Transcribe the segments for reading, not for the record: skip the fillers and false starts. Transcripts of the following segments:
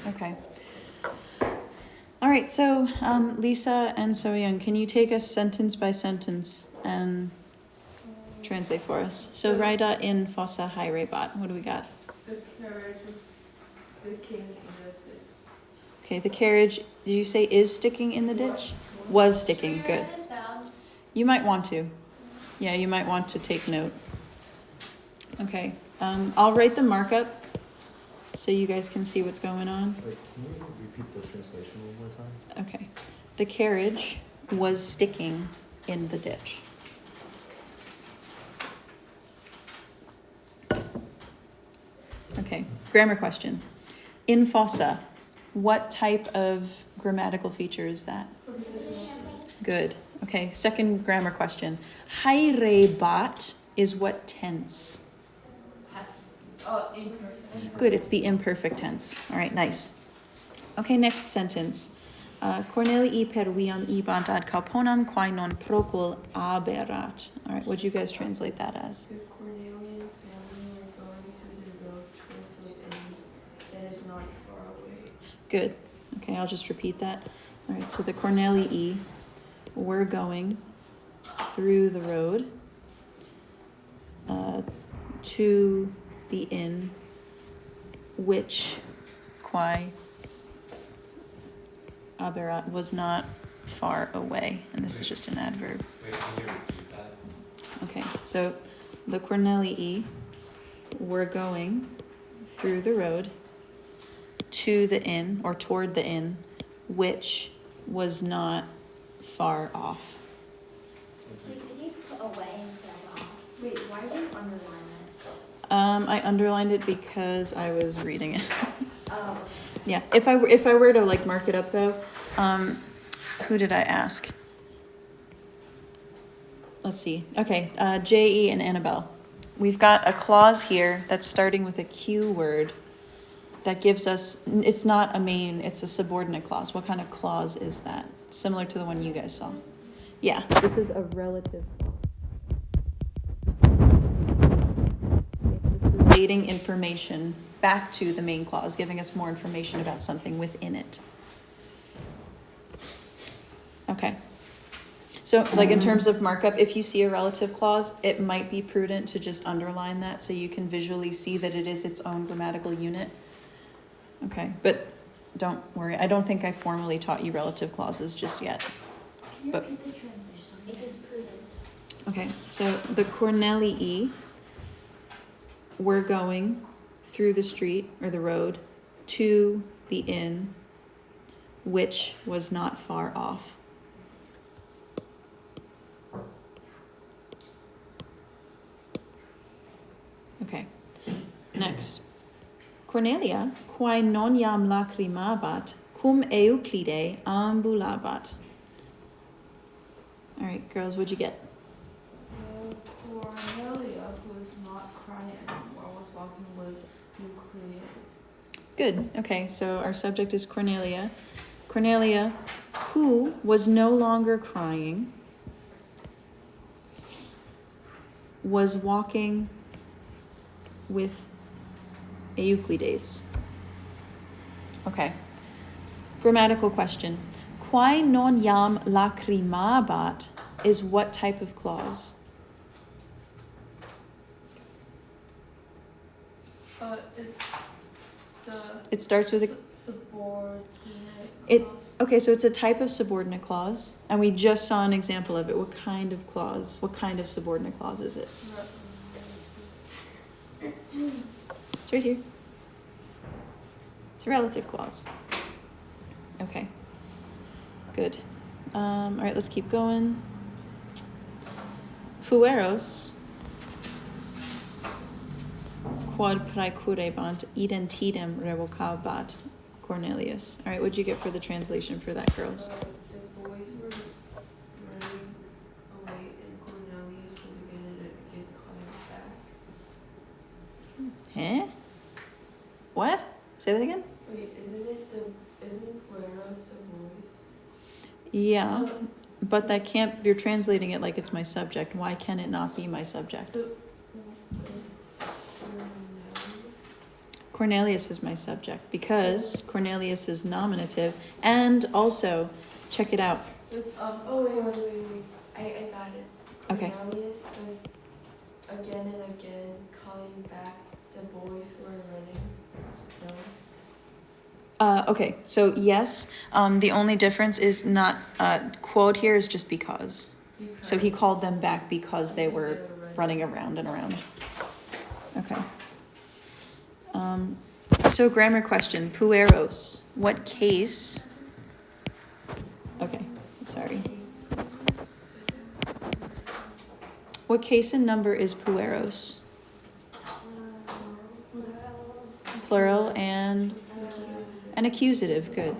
Okay. All right, so Lisa and Soyoung, can you take us sentence by sentence and translate for us? So Raida in Fossa Hyrebat, what do we got? The carriage was sticking in the ditch. Okay, the carriage, did you say is sticking in the ditch? Was sticking, good. You might want to. Yeah, you might want to take note. Okay, I'll write the markup so you guys can see what's going on. Wait, can you repeat the translation one more time? Okay. The carriage was sticking in the ditch. Okay, grammar question. In fossa, what type of grammatical feature is that? Good. Okay, second grammar question. Hyrebat is what tense? Imperfect. Good, it's the imperfect tense. All right, nice. Okay, next sentence. Corneli perviam ibantad kalponam quae non procul aberat. All right, what'd you guys translate that as? The Cornelian family were going through the road toward the inn that is not far away. Good. Okay, I'll just repeat that. All right, so the Cornelii were going through the road to the inn, which quae aberat was not far away. And this is just an adverb. Wait, can you repeat that? Okay, so the Cornelii were going through the road to the inn, or toward the inn, which was not far off. Wait, could you put away instead of off? Wait, why did you underline it? I underlined it because I was reading it. Oh. Yeah, if I were to like mark it up though, who did I ask? Let's see. Okay, J.E. and Annabelle. We've got a clause here that's starting with a Q word that gives us, it's not a main, it's a subordinate clause. What kind of clause is that? Similar to the one you guys saw. Yeah, this is a relative clause. It's relating information back to the main clause, giving us more information about something within it. Okay. So like in terms of markup, if you see a relative clause, it might be prudent to just underline that so you can visually see that it is its own grammatical unit. Okay, but don't worry. I don't think I formally taught you relative clauses just yet. Can you But- repeat the translation? It is prudent. Okay, so the Cornelii were going through the street or the road to the inn, which was not far off. Okay, next. Cornelia, quae non iam lacrimabat, cum Euclide ambulabat. All right, girls, what'd you get? Cornelia, who is not crying anymore, was walking with Euclid. Good. Okay, so our subject is Cornelia. Cornelia, who was no longer crying, was walking with Euclides. Okay. Grammatical question. Quae non iam lacrimabat is what type of clause? It starts with a subordinate. It- clause. okay, so it's a type of subordinate clause, and we just saw an example of it. What kind of clause? What kind of subordinate clause is it? It's right here. It's a relative clause. Okay. Good. All right, let's keep going. Fueros quod praecurebant identidem revocabat Cornelius. All right, what'd you get for the translation for that, girls? The boys were running away, and Cornelius was gonna get caught back. Huh? What? Say that again? Wait, isn't Fueros the boys? Yeah, but that can't, you're translating it like it's my subject. Why can it not be my subject? Cornelius? Cornelius is my subject because Cornelius is nominative, and also, check it out. It's oh wait. I got it. Okay. Cornelius was again and again calling back the boys who were running. No. Okay, so yes, the only difference is not, quote here is just because. So he called them back because they were running around and around. Okay. So grammar question, pueros, what case? Okay, sorry. What case and number is pueros? Plural and accusative, good.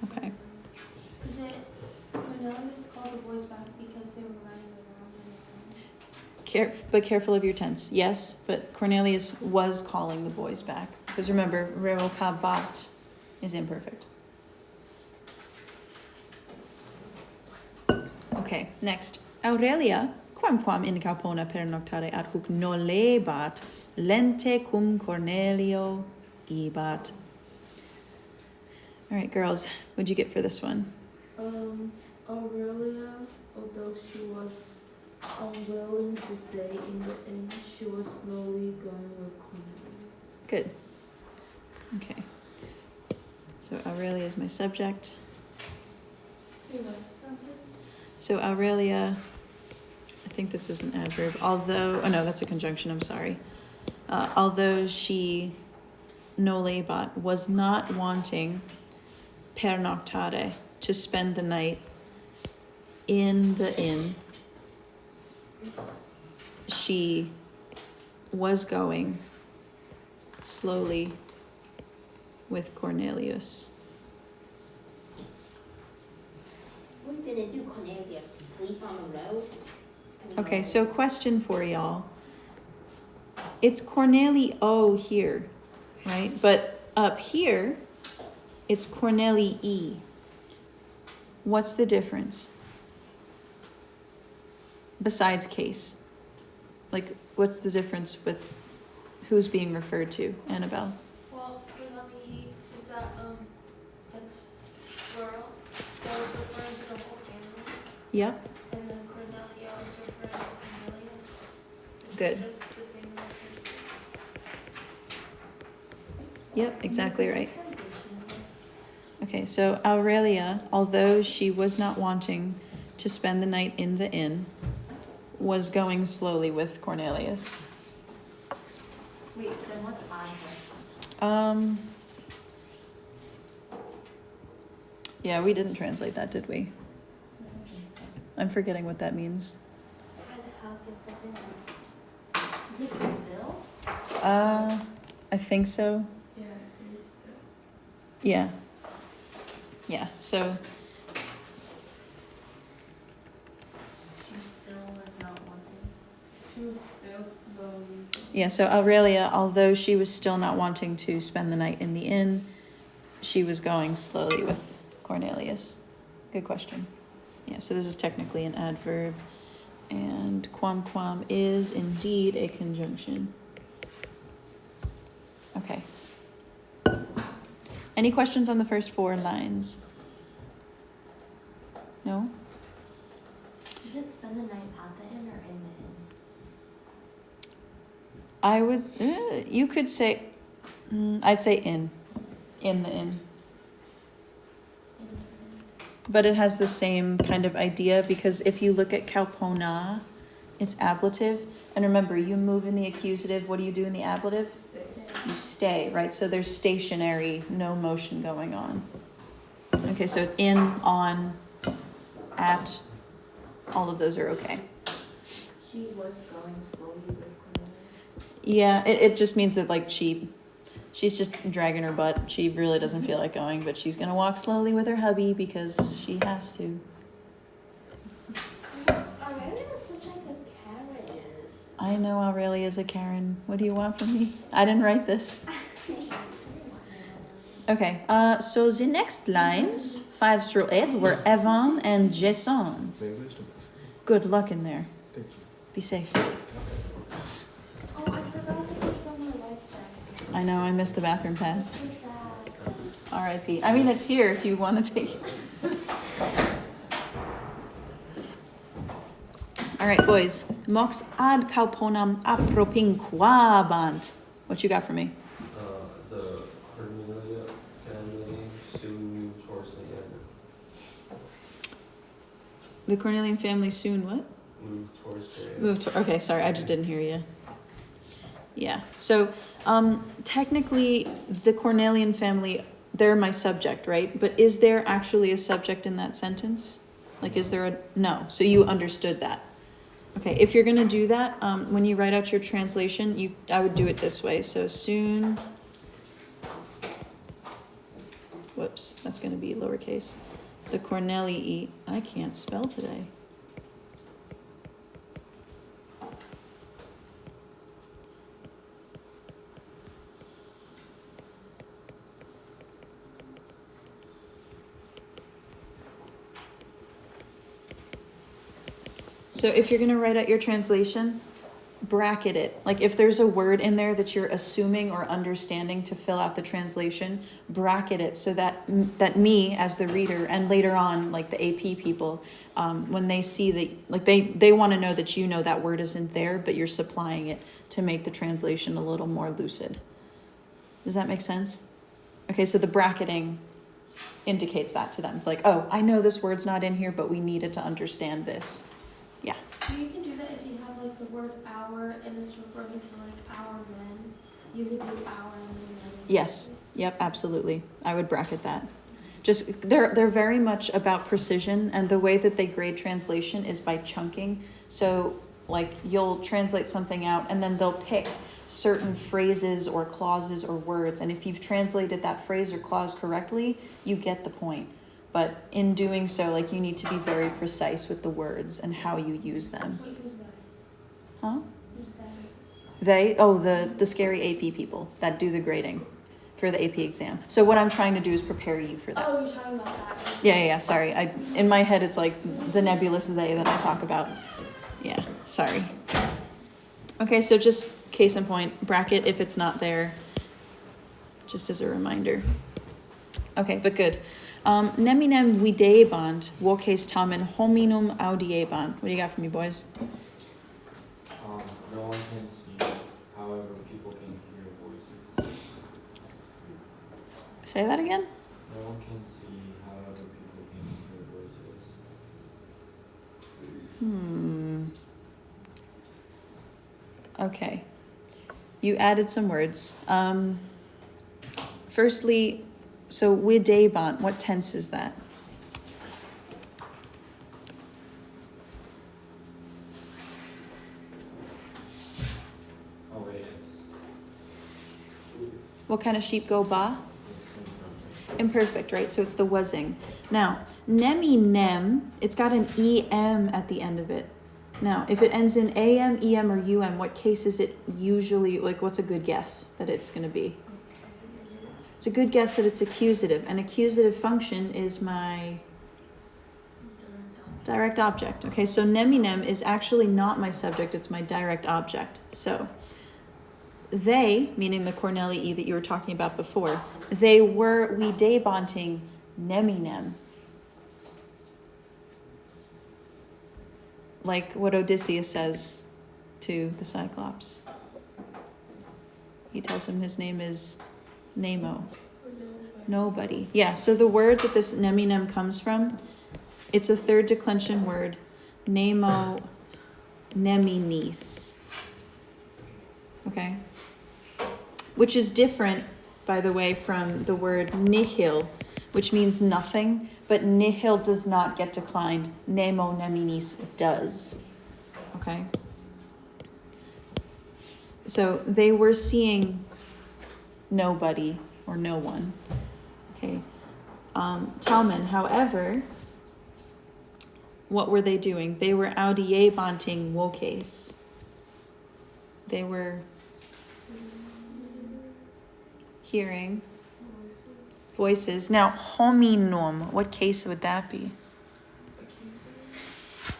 Okay. Is it Cornelius called the boys back because they were running around? But careful of your tense. Yes, but Cornelius was calling the boys back. Because remember, revocabat is imperfect. Okay, next. Aurelia, quamquam in capona pernoctare ad huc nolebat, lente cum Cornelio ibat. All right, girls, what'd you get for this one? Aurelia, although she was unwilling to stay in the inn, she was slowly going with Cornelia. Good. Okay. So Aurelia is my subject. Wait, what's the sentence? So Aurelia, I think this is an adverb, although, oh no, that's a conjunction, I'm sorry. Although she, nolebat, was not wanting pernoctare, to spend the night in the inn, she was going slowly with Cornelius. What are you gonna do, Cornelius? Sleep on the road? I mean, Okay, so question for y'all. It's Cornelio here, right? But up here, it's Cornelii. What's the difference? Besides case. Like, what's the difference with who's being referred to, Annabelle? Well, Corneli is that that's plural, so it's referring to the whole family, Yep, and then Cornelia is referring to Cornelius. Which Good. is just the same person. yep, exactly right. Okay, so Aurelia, although she was not wanting to spend the night in the inn, was going slowly with Cornelius. Wait, then what's on here? Yeah, we didn't translate that, did we? I'm forgetting what that means. How the hell gets it in? Is it still? I think so. Yeah, it is the Yeah. Yeah, so, She still was not wanting. She was still slowly. yeah, so Aurelia, although she was still not wanting to spend the night in the inn, she was going slowly with Cornelius. Good question. Yeah, so this is technically an adverb, and quam is indeed a conjunction. Okay. Any questions on the first 4 lines? No? Is it spend the night at the inn or in the inn? I would, you could say, I'd say in the inn. In the inn. But it has the same kind of idea because if you look at calpona, it's ablative. And remember, you move in the accusative, what do you do in the ablative? You stay, right? So there's stationary, no motion going on. Okay, so it's in, on, at, all of those are okay. She was going slowly with Cornelia. Yeah, it just means that like she's just dragging her butt. She really doesn't feel like going, but she's gonna walk slowly with her hubby because she has to. Aurelia is such like a Karen is. I know Aurelia's a Karen. What do you want from me? I didn't write this. Okay, so the next lines, 5 through 8, were Evan and Jason. Good luck in there. Thank you. Be safe. Oh, I forgot to put on my life jacket. I know, I missed the bathroom pass. So sad. R.I.P. I mean, it's here if you want to take it. All right, boys. Mox ad kauponam apropinquabant. What you got for me? The Cornelia family soon moved towards the end. The Cornelian family soon what? Moved towards the end. Move to, okay, sorry, I just didn't hear you. Yeah, so technically the Cornelian family, they're my subject, right? But is there actually a subject in that sentence? Like, is there a, no, so you understood that. Okay, if you're gonna do that, when you write out your translation, I would do it this way. So soon, whoops, that's gonna be lowercase. The Cornelii, I can't spell today. So if you're gonna write out your translation, bracket it. Like if there's a word in there that you're assuming or understanding to fill out the translation, bracket it so that that me as the reader and later on like the AP people, when they see that, like they want to know that you know that word isn't there, but you're supplying it to make the translation a little more lucid. Does that make sense? Okay, so the bracketing indicates that to them. It's like, oh, I know this word's not in here, but we need it to understand this. Yeah. You can do that if you have like the word hour and it's referring to like our men. You would do our and then. Yes. Yep, absolutely. I would bracket that. Just they're very much about precision, and the way that they grade translation is by chunking. So like you'll translate something out and then they'll pick certain phrases or clauses or words, and if you've translated that phrase or clause correctly, you get the point. But in doing so, like you need to be very precise with the words and how you use them. Wait, who's that? Huh? Who's that? They, oh, the scary AP people that do the grading for the AP exam. So what I'm trying to do is prepare you for that. Oh, you're talking about that. Yeah, sorry. In my head, it's like the nebulous they that I talk about. Yeah, sorry. Okay, so just case in point, bracket if it's not there, just as a reminder. Okay, but good. Neminem videebant, voces tamen hominum audiebant. What do you got for me, boys? No one can see, however, people can hear voices. Say that again? No one can see, however, people can hear voices. Okay. You added some words. Firstly, so videebant, what tense is that? Oh, wait, it's What kind of sheep go ba? imperfect. Imperfect, right? So it's the wasing. Now, nem, it's got an em at the end of it. Now, if it ends in am, em, or um, what case is it usually, like what's a good guess that it's going to be? It's a good guess that it's accusative. An accusative function is my direct object. Okay, so neminem is actually not my subject, it's my direct object. So they, meaning the Cornelii that you were talking about before, they were videbanting neminem. Like what Odysseus says to the Cyclops. He tells him his name is Nemo. Nobody. Yeah, so the word that this neminem comes from, it's a third declension word, Nemo neminis. Okay? Which is different, by the way, from the word nihil, which means nothing, but nihil does not get declined. Nemo neminis does. Okay? So they were seeing nobody or no one. Okay. Talman, however, what were they doing? They were audiebanting woces. They were hearing voices. Now, hominum, what case would that be?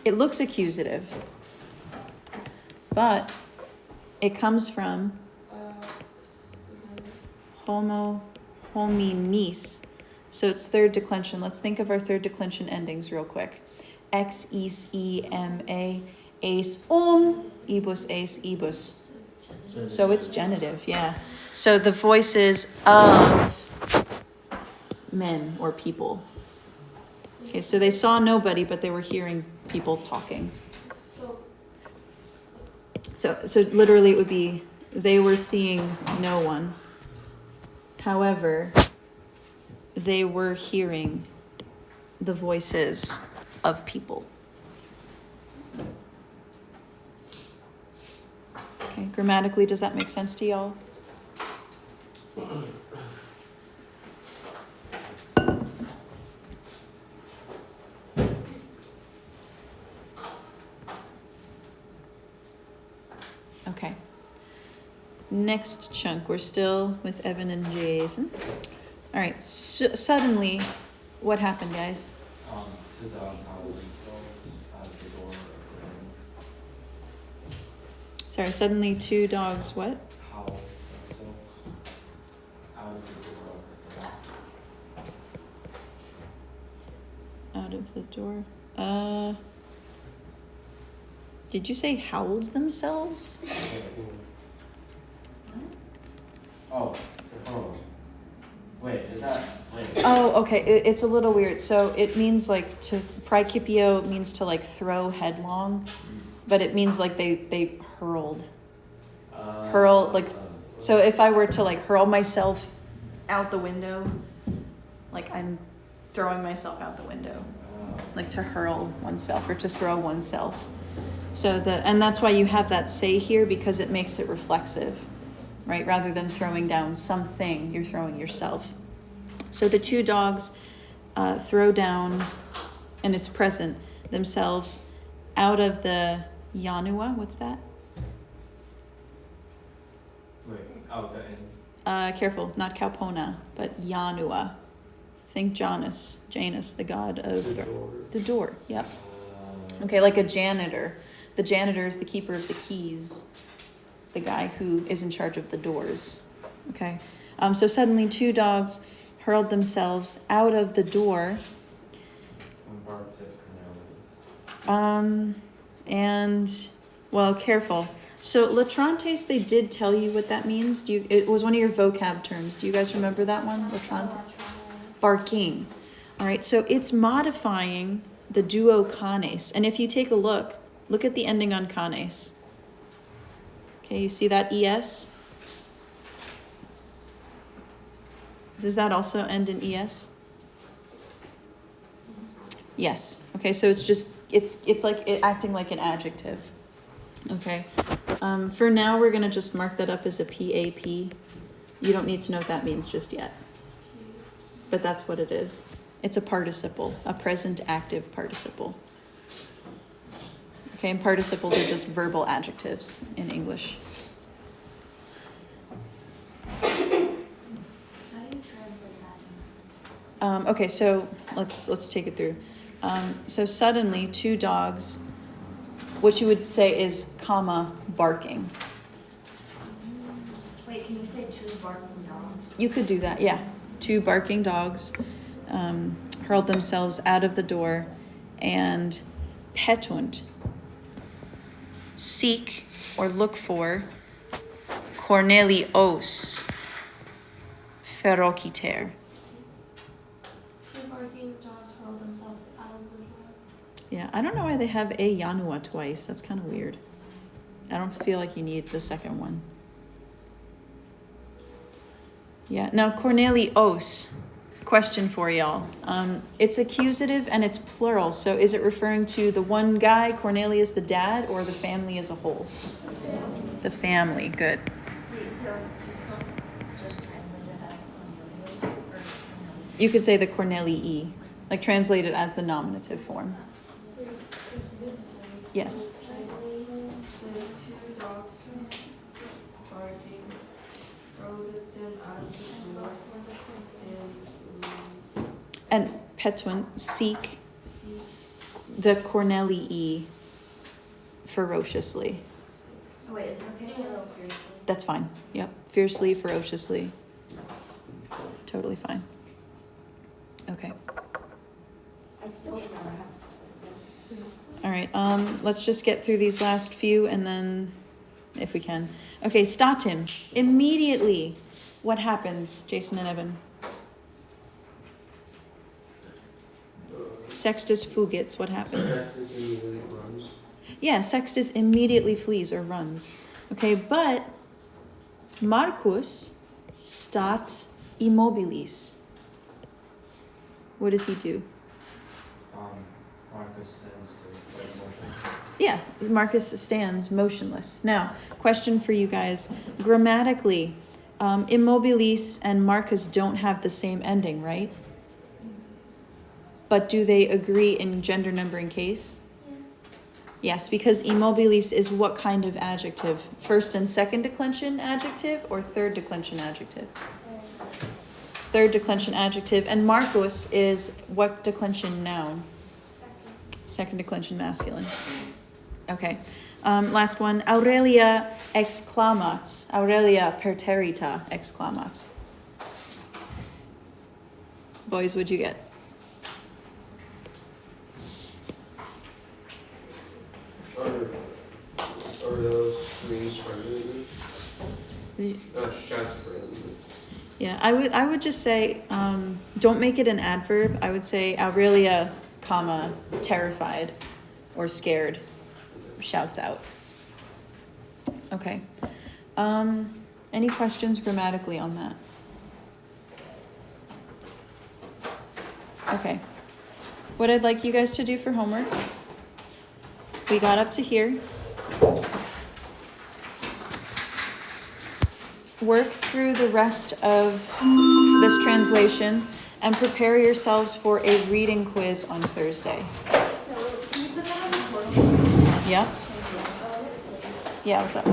It looks accusative, but it comes from homo, homines. So it's third declension. Let's think of our third declension endings real quick. Ex, is, ema, ace, ibus, ace, ibus. So it's genitive, yeah. So the voices of men or people. Okay, so they saw nobody, but they were hearing people talking. So literally it would be, they were seeing no one. However, they were hearing the voices of people. Okay, grammatically, does that make sense to y'all? Okay. Next chunk, we're still with Evan and Jason. All right, so suddenly, what happened, guys? The dog howling out of the door. Sorry, suddenly two dogs, what? Howl themselves out of the door. Out of the door. Did you say howled themselves? Oh, wait, is that, wait. Oh, okay, it's a little weird. So it means like to, praekipio means to like throw headlong, but it means like they hurled. Hurl, like, so if I were to like hurl myself out the window, like I'm throwing myself out the window, like to hurl oneself or to throw oneself. So and that's why you have that say here, because it makes it reflexive, right? Rather than throwing down something, you're throwing yourself. So the two dogs throw down, and it's present, themselves out of the Yanua. What's that? Wait, out the end. Careful, not Kalpona, but Yanua. Think Janus, the god of the door. Yep. Okay, like a janitor. The janitor is the keeper of the keys, the guy who is in charge of the doors. Okay, so suddenly two dogs hurled themselves out of the door. When Barb said Cornelia. And, well, careful. So latrantes, they did tell you what that means. It was one of your vocab terms. Do you guys remember that one? Latrante? Barking. All right, so it's modifying the duo canes. And if you take a look at the ending on canes. Okay, you see that es? Does that also end in es? Yes. Okay, so it's just, it's like acting like an adjective. Okay. For now, we're gonna just mark that up as a PAP. You don't need to know what that means just yet. But that's what it is. It's a participle, a present active participle. Okay, and participles are just verbal adjectives in English. How do you translate that in a sentence? Okay, so let's take it through. So suddenly, two dogs, what you would say is comma barking. Wait, can you say two barking dogs? You could do that, yeah. Two barking dogs hurled themselves out of the door and petunt, seek or look for, Cornelios ferociter. Two barking dogs hurl themselves out of the door. Yeah, I don't know why they have a Yanua twice. That's kind of weird. I don't feel like you need the second one. Yeah, now Cornelios, question for y'all. It's accusative and it's plural, so is it referring to the one guy, Cornelius the dad, or the family as a whole? The family, good. Wait, so just translate it as Cornelius or Cornelius? You could say the Cornelii, like translate it as the nominative form. Yes. The two dogs barking, throws them out of the door, And petunt, seek see the Cornelii ferociously. Oh wait, is it okay to go fiercely? That's fine. Yep. Fiercely, ferociously. totally fine. Okay, I don't remember how to spell it. all right, let's just get through these last few and then, if we can. Okay, statim, immediately, what happens, Jason and Evan? Sextus fugits, what happens? Sextus immediately runs. Yeah, Sextus immediately flees or runs. Okay, but Marcus stats immobilis. What does he do? Marcus stands to like motion. Yeah, Marcus stands motionless. Now, question for you guys. Grammatically, immobilis and Marcus don't have the same ending, right? But do they agree in gender numbering case? Yes, because immobilis is what kind of adjective? First and second declension adjective or third declension adjective? It's third declension adjective. And Marcus is what declension noun? Second declension masculine. Okay. Last one. Aurelia exclamats. Aurelia perterita exclamats. Boys, what'd you get? Are those screens friendly? Shouts friendly. Yeah, I would just say, don't make it an adverb. I would say Aurelia, comma, terrified or scared, shouts out. Okay. Any questions grammatically on that? Okay. What I'd like you guys to do for homework, we got up to here. Work through the rest of this translation and prepare yourselves for a reading quiz on Thursday. So, can you put that on the portal? Yeah? Thank you. Yeah, what's up?